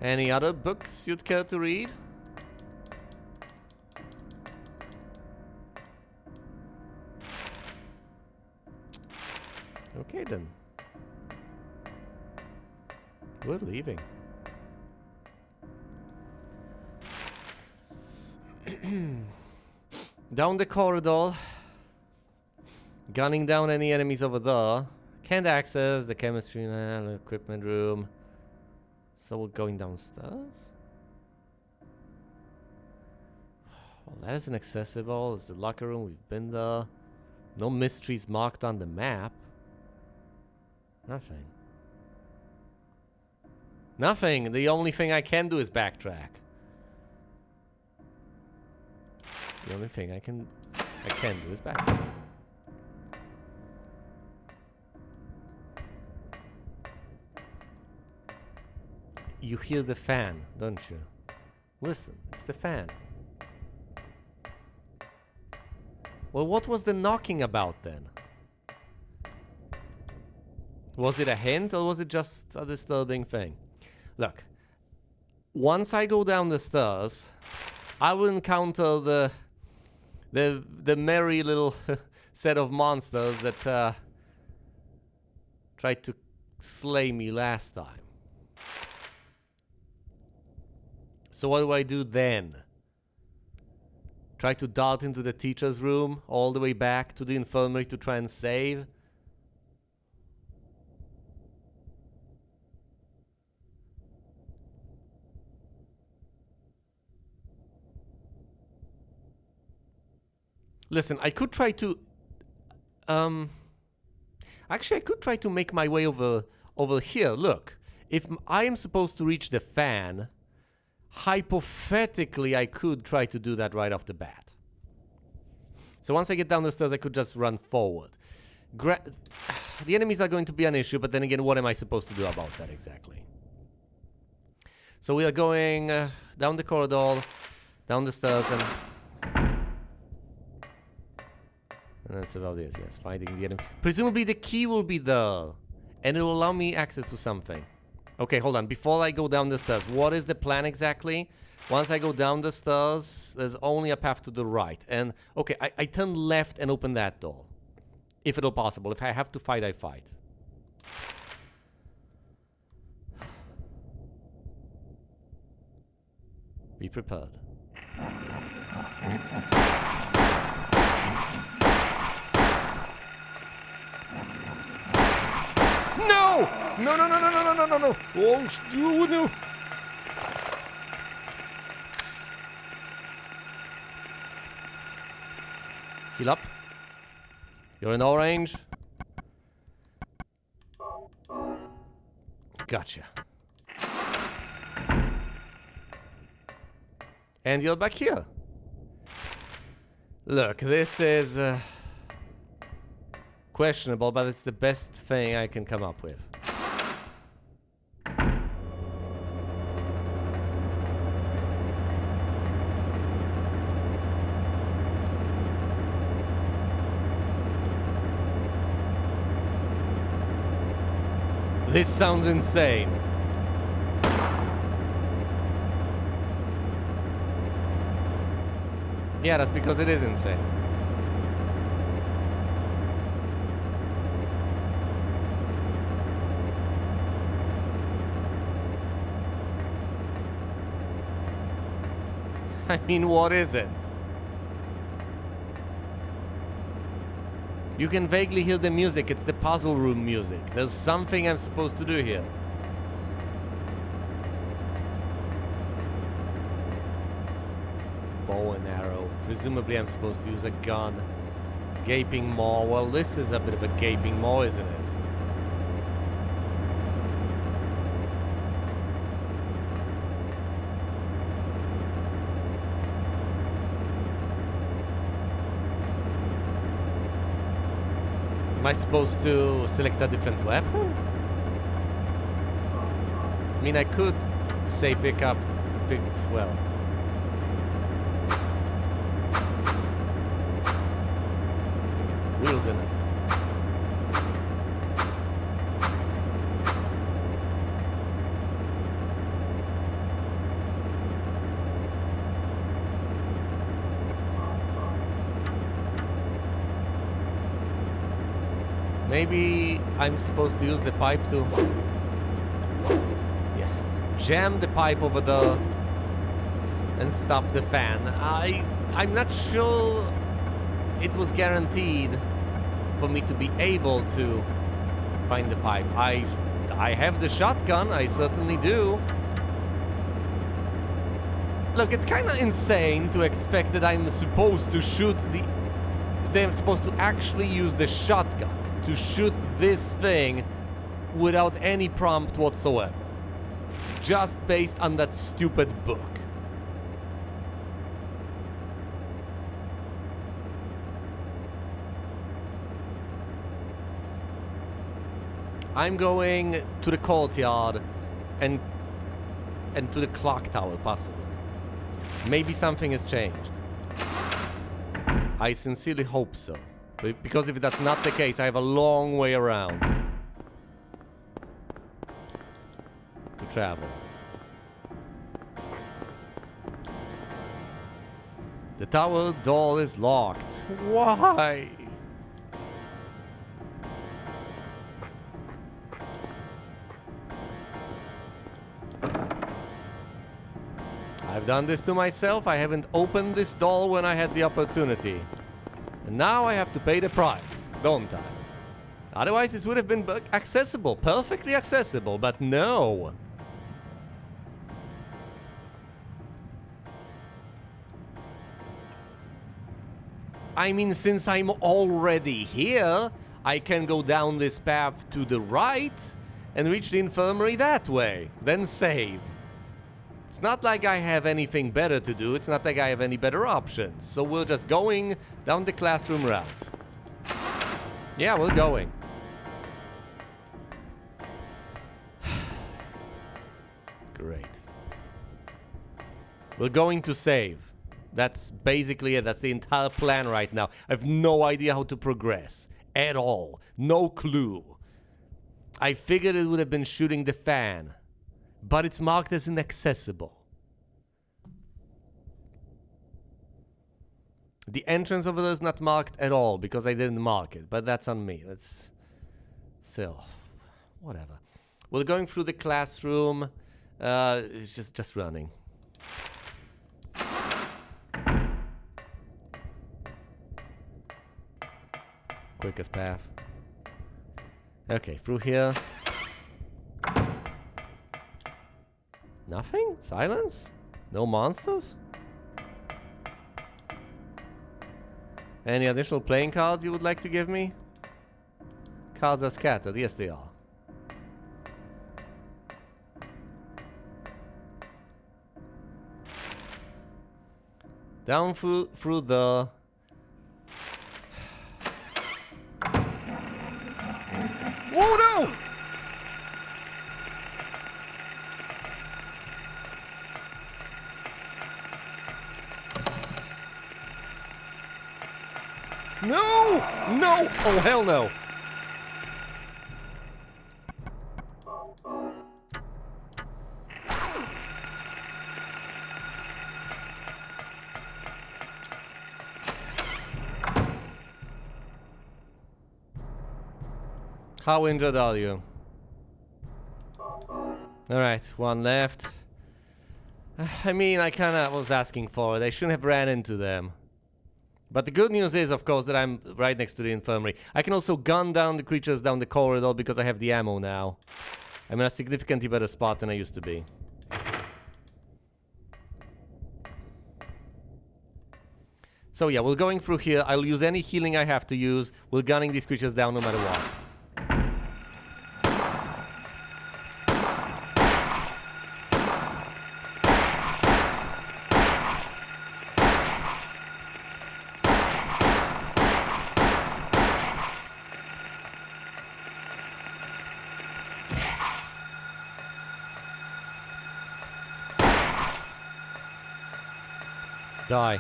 A: Any other books you'd care to read? Okay then. We're leaving. Down the corridor. Gunning down any enemies over there. Can't access the chemistry lab, equipment room. So we're going downstairs? Well, that isn't accessible. It's the locker room. We've been there. No mysteries marked on the map. Nothing. Nothing. The only thing I can do is backtrack. The only thing I can do is backtrack. You hear the fan, don't you? Listen, it's the fan. Well, what was the knocking about then? Was it a hint or was it just a disturbing thing? Look, once I go down the stairs, I will encounter the merry little set of monsters that tried to slay me last time. So what do I do then? Try to dart into the teacher's room all the way back to the infirmary to try and save? Listen, I could try to... Actually, I could try to make my way over here. Look, if I am supposed to reach the fan, hypothetically, I could try to do that right off the bat. So once I get down the stairs, I could just run forward. The enemies are going to be an issue, but then again, what am I supposed to do about that exactly? So we are going down the corridor, down the stairs, and that's about it, yes, fighting the enemy. Presumably the key will be there, and it will allow me access to something. Okay, hold on, before I go down the stairs, what is the plan exactly? Once I go down the stairs, there's only a path to the right, and, okay, I turn left and open that door. If at all possible. If I have to fight, I fight. Be prepared. No! No, no, no, no, no, no, no, no, no! Oh, no! Heal up. You're in orange. Gotcha. And you're back here. Look, this is questionable, but it's the best thing I can come up with. This sounds insane. Yeah, that's because it is insane. I mean, what is it? You can vaguely hear the music. It's the puzzle room music. There's something I'm supposed to do here. Bow and arrow. Presumably I'm supposed to use a gun. Gaping maw. Well, this is a bit of a gaping maw, isn't it? Am I supposed to select a different weapon? I mean, I could say pick up, well... Wield enough. Maybe I'm supposed to use the pipe to... Yeah. Jam the pipe over the... and stop the fan. I'm not sure it was guaranteed for me to be able to find the pipe. I have the shotgun, I certainly do. Look, it's kind of insane to expect that I'm supposed to shoot the... that I'm supposed to actually use the shotgun to shoot this thing without any prompt whatsoever. Just based on that stupid book. I'm going to the courtyard and to the clock tower, possibly. Maybe something has changed. I sincerely hope so. Because if that's not the case, I have a long way around to travel. The tower door is locked. Why? I've done this to myself. I haven't opened this door when I had the opportunity. And now I have to pay the price, don't I? Otherwise, this would have been accessible, perfectly accessible, but no. I mean, since I'm already here, I can go down this path to the right and reach the infirmary that way, then save. It's not like I have anything better to do, it's not like I have any better options. So we're just going down the classroom route. Yeah, we're going. Great. We're going to save. That's basically it, that's the entire plan right now. I have no idea how to progress. At all. No clue. I figured it would have been shooting the fan. But it's marked as inaccessible. The entrance over there is not marked at all because I didn't mark it, but that's on me. That's still whatever. We're going through the classroom. It's just running. Quickest path. Okay, through here. Nothing? Silence? No monsters? Any additional playing cards you would like to give me? Cards are scattered. Yes, they are. Down through the... Whoa, no! No! No! Oh, hell no! How injured are you? Alright, one left. I mean, I kinda was asking for it. I shouldn't have ran into them. But the good news is, of course, that I'm right next to the infirmary. I can also gun down the creatures down the corridor because I have the ammo now. I'm in a significantly better spot than I used to be. So yeah, we're going through here. I'll use any healing I have to use. We're gunning these creatures down no matter what. Die.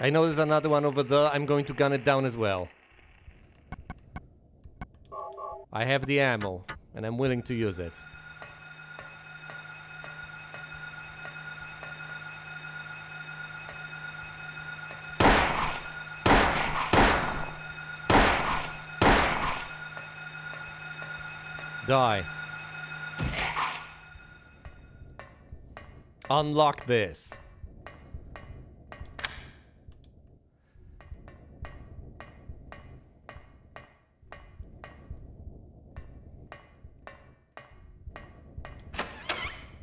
A: I know there's another one over there. I'm going to gun it down as well. I have the ammo, and I'm willing to use it. Die. Unlock this.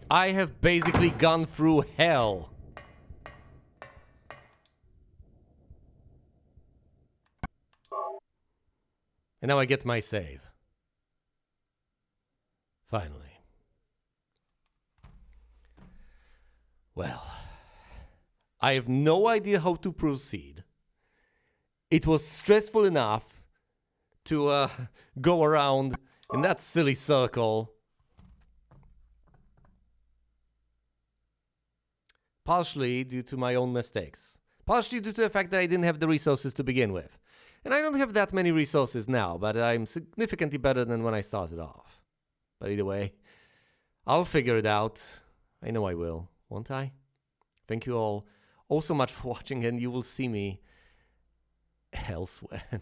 A: I have basically gone through hell. And now I get my save. Finally. Well, I have no idea how to proceed. It was stressful enough to go around in that silly circle. Partially due to my own mistakes. Partially due to the fact that I didn't have the resources to begin with. And I don't have that many resources now, but I'm significantly better than when I started off. But either way, I'll figure it out. I know I will, won't I? Thank you all so much for watching, and you will see me elsewhere.